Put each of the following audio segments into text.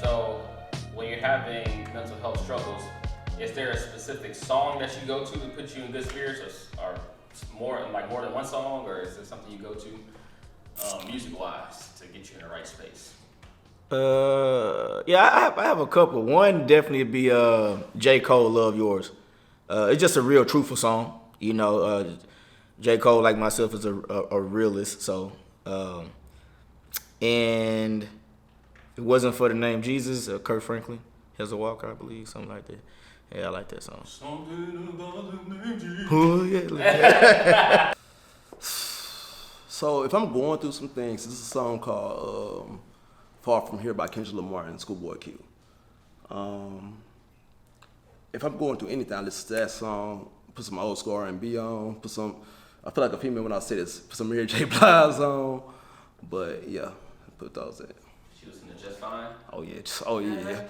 So, when you're having mental health struggles, is there a specific song that you go to put you in good spirits, or more than one song, or is there something you go to music-wise to get you in the right space? Yeah, I have a couple. One definitely be J. Cole, Love Yours. It's just a real truthful song. J. Cole, like myself, is a realist. So, and if it wasn't for the name Jesus, Kurt Franklin, Hezekiah Walker, I believe, something like that. Yeah, I like that song. Something about the name Jesus. Oh yeah, like that. So if I'm going through some things, this is a song called "Far From Here" by Kendrick Lamar and Schoolboy Q. Um, if I'm going through anything, I listen to that song. Put some old school R&B on. Put some. I feel like a female when I say this. Put some Mary J. Blige on. But yeah, put those in. She was in the Just Fine. Oh yeah, oh yeah.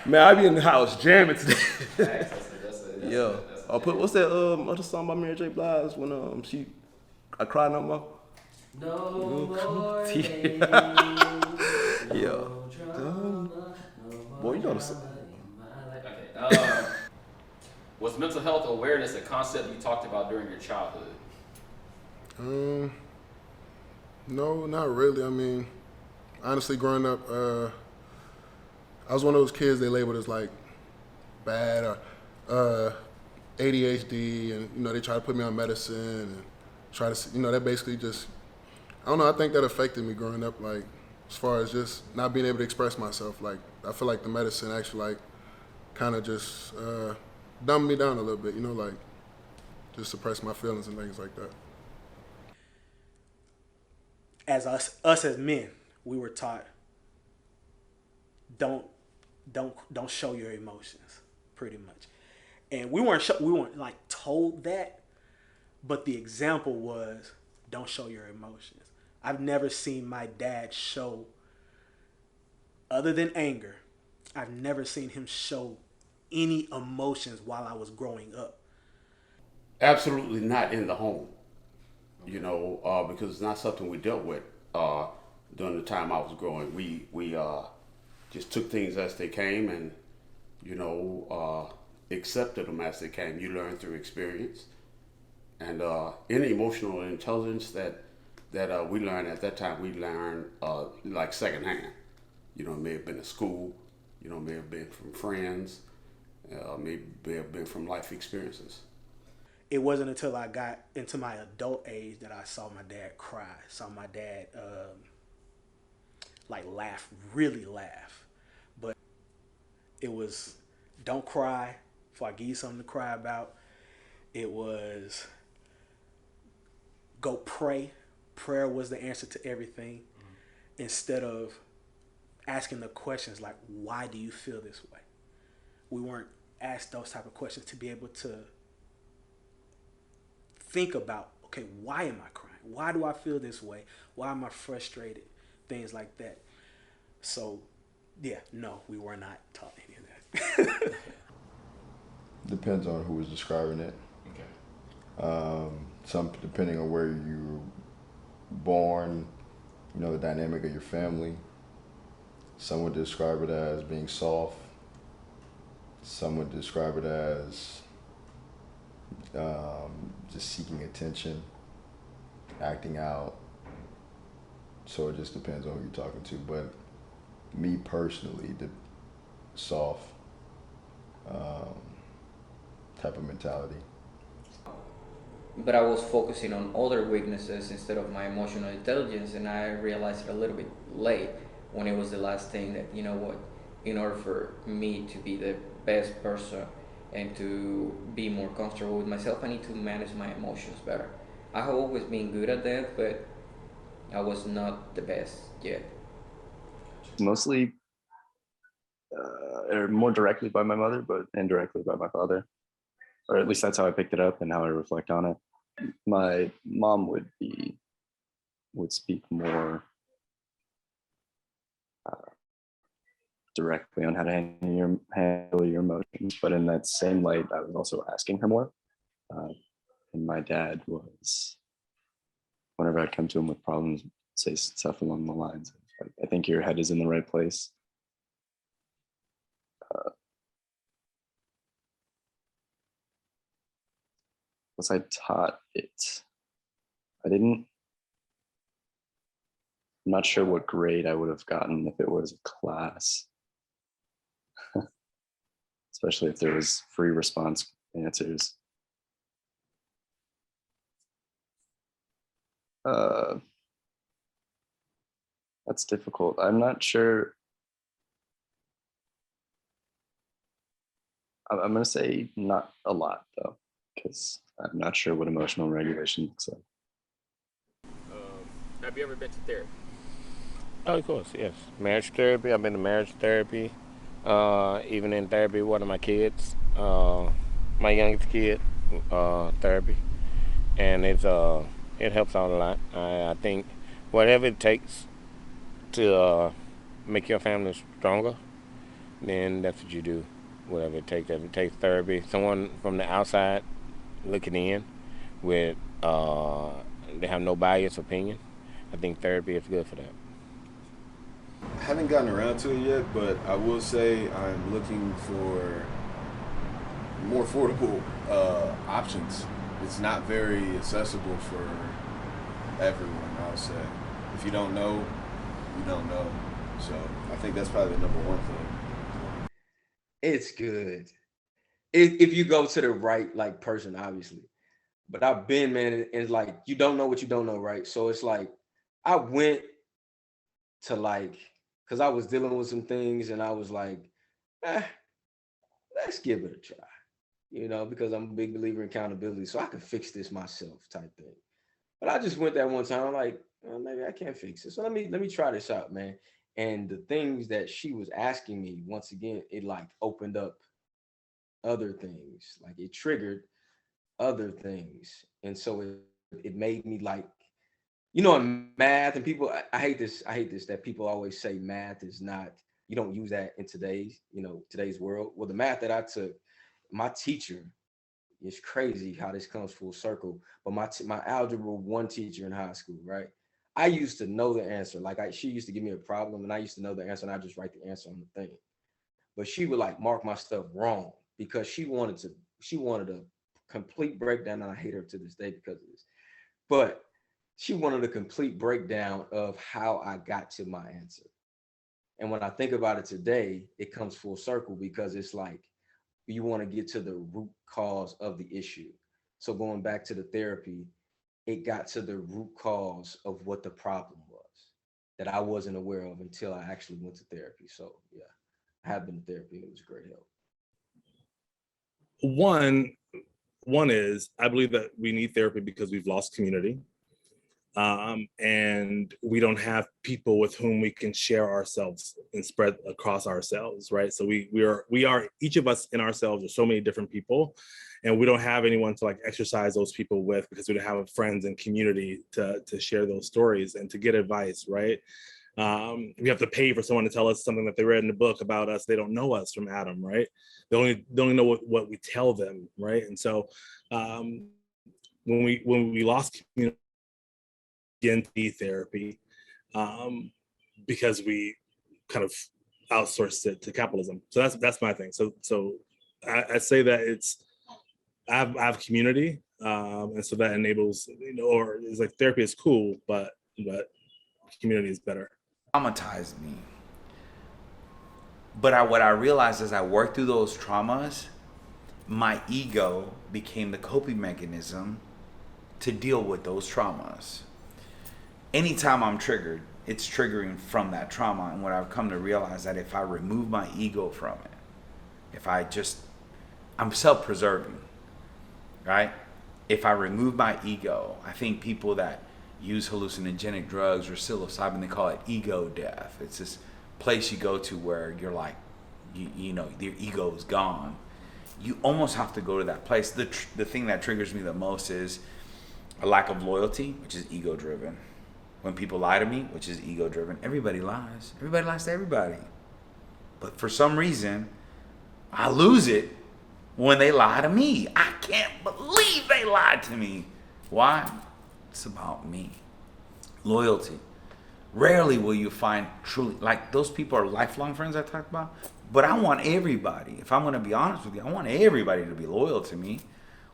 Man, I be in the house jamming today. Yeah. Oh, put what's that other song by Mary J. Blige when I cry no more. No more pain, Yeah. Boy, you know the song. Okay. Was mental health awareness a concept you talked about during your childhood? No, not really. I mean, honestly, growing up, I was one of those kids they labeled as like bad or ADHD, and they try to put me on medicine and try to, that basically just, I don't know. I think that affected me growing up, like as far as just not being able to express myself. Like I feel like the medicine actually like kind of just dumbed me down a little bit, like just suppress my feelings and things like that. As us as men, we were taught don't don't show your emotions, pretty much. And we weren't like told that, but the example was don't show your emotions. I've never seen my dad show, other than anger, I've never seen him show any emotions while I was growing up. Absolutely not in the home, because it's not something we dealt with during the time I was growing. We just took things as they came and, accepted them as they came. You learn through experience. And any emotional intelligence that we learned at that time, we learned like secondhand. It may have been at school, may have been from friends, may have been from life experiences. It wasn't until I got into my adult age that I saw my dad cry, saw my dad like laugh, really laugh. But it was don't cry before I give you something to cry about. It was go pray. Prayer was the answer to everything. Instead of asking the questions like, why do you feel this way? We weren't asked those type of questions to be able to think about, okay, why am I crying? Why do I feel this way? Why am I frustrated? Things like that. So, yeah, no, we were not taught any of that. Depends on who is describing it. Some depending on where you were born, the dynamic of your family. Some would describe it as being soft. Some would describe it as just seeking attention, acting out. So it just depends on who you're talking to. But me personally, the soft type of mentality. But I was focusing on other weaknesses instead of my emotional intelligence, and I realized it a little bit late when it was the last thing that, in order for me to be the best person and to be more comfortable with myself, I need to manage my emotions better. I have always been good at that, but I was not the best yet. Mostly, or more directly by my mother, but indirectly by my father. Or at least that's how I picked it up and how I reflect on it. My mom would speak more directly on how to handle your emotions. But in that same light, I was also asking her more. And my dad was, whenever I come to him with problems, say stuff along the lines of, like, I think your head is in the right place. Was I taught it? I'm not sure what grade I would have gotten if it was a class, especially if there was free response answers. That's difficult. I'm not sure. I'm going to say not a lot, though, because I'm not sure what emotional regulation looks like. Have you ever been to therapy? Oh, of course, yes. Marriage therapy. I've been to marriage therapy. Even in therapy, one of my kids, my youngest kid, therapy, and it helps out a lot. I think whatever it takes to make your family stronger, then that's what you do. Whatever it takes. If it takes therapy, someone from the outside looking in with they have no biased opinion. I think therapy is good for that. I haven't gotten around to it yet, but I will say I'm looking for more affordable options. It's not very accessible for everyone, I would say. If you don't know, you don't know. So I think that's probably the number one thing. It's good. If you go to the right like person, obviously. But I've been, man, and it's like you don't know what you don't know, right? So it's like I went to like, because I was dealing with some things and I was like, let's give it a try. You know, because I'm a big believer in accountability. So I can fix this myself type thing. But I just went that one time, I'm like, well, maybe I can't fix it. So let me try this out, man. And the things that she was asking me, once again, it like opened up other things. Like it triggered other things. And so it made me like, you know, in math and people, I hate this that people always say math is not, you don't use that in today's world. Well, the math that I took, my teacher, it's crazy how this comes full circle. But my algebra 1 teacher in high school, right? I used to know the answer. Like she used to give me a problem and I used to know the answer and I just write the answer on the thing. But she would like mark my stuff wrong because she wanted a complete breakdown, and I hate her to this day because of this. But she wanted a complete breakdown of how I got to my answer. And when I think about it today, it comes full circle because it's like you want to get to the root cause of the issue. So going back to the therapy, it got to the root cause of what the problem was that I wasn't aware of until I actually went to therapy. So yeah, I have been to therapy. It was a great help. One is I believe that we need therapy because we've lost community. And we don't have people with whom we can share ourselves and spread across ourselves, right? So we are each of us in ourselves are so many different people, and we don't have anyone to like exercise those people with because we don't have friends and community to share those stories and to get advice, right? We have to pay for someone to tell us something that they read in the book about us. They don't know us from Adam, right? They only know what we tell them, right? And so when we lost community, into therapy because we kind of outsourced it to capitalism. So that's my thing. So I say that I have community, and so that enables, or it's like therapy is cool, but community is better. Traumatized me, but what I realized as I worked through those traumas, my ego became the coping mechanism to deal with those traumas. Anytime I'm triggered, it's triggering from that trauma. And what I've come to realize that if I remove my ego from it, I'm self-preserving, right? If I remove my ego, I think people that use hallucinogenic drugs or psilocybin, they call it ego death. It's this place you go to where you're like, you know, your ego is gone. You almost have to go to that place. The thing that triggers me the most is a lack of loyalty, which is ego driven. when people lie to me, which is ego driven. Everybody lies. Everybody lies to everybody. But for some reason, I lose it when they lie to me. I can't believe they lied to me. Why? It's about me. Loyalty. Rarely will you find truly, like those people are lifelong friends I talked about, but I want everybody, if I'm going to be honest with you, I want everybody to be loyal to me.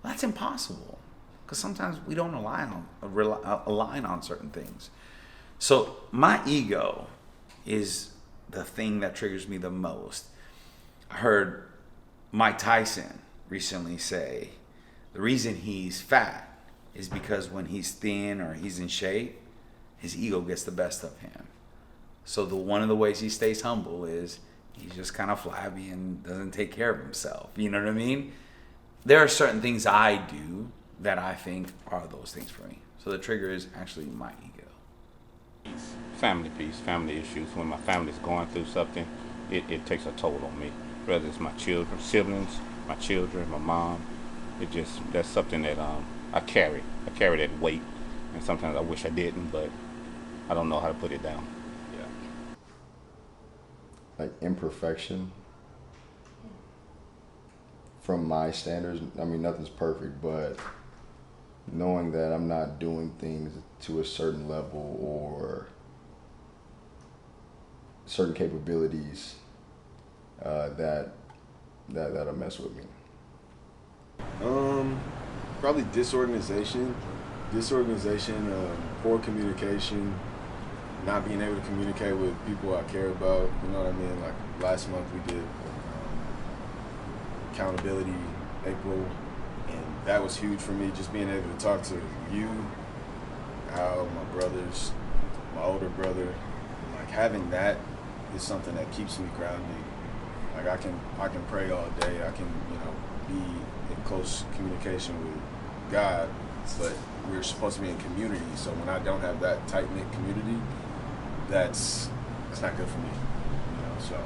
Well, that's impossible because sometimes we don't align on certain things. So my ego is the thing that triggers me the most. I heard Mike Tyson recently say the reason he's fat is because when he's thin or he's in shape, his ego gets the best of him. So one of the ways he stays humble is he's just kind of flabby and doesn't take care of himself. You know what I mean? There are certain things I do that I think are those things for me. So the trigger is actually my ego. Peace, family issues. When my family's going through something, it takes a toll on me. Whether it's my children, siblings, my children, my mom, that's something that I carry. I carry that weight, and sometimes I wish I didn't, but I don't know how to put it down. Yeah. Like imperfection. From my standards, I mean, nothing's perfect, but knowing that I'm not doing things to a certain level or certain capabilities that'll mess with me. Probably disorganization, poor communication, not being able to communicate with people I care about. You know what I mean? Like last month we did accountability April, and that was huge for me. Just being able to talk to you, Al, my brothers, my older brother, like having that is something that keeps me grounded. Like I can pray all day. I can be in close communication with God, but we're supposed to be in community. So when I don't have that tight knit community, that's not good for me. So.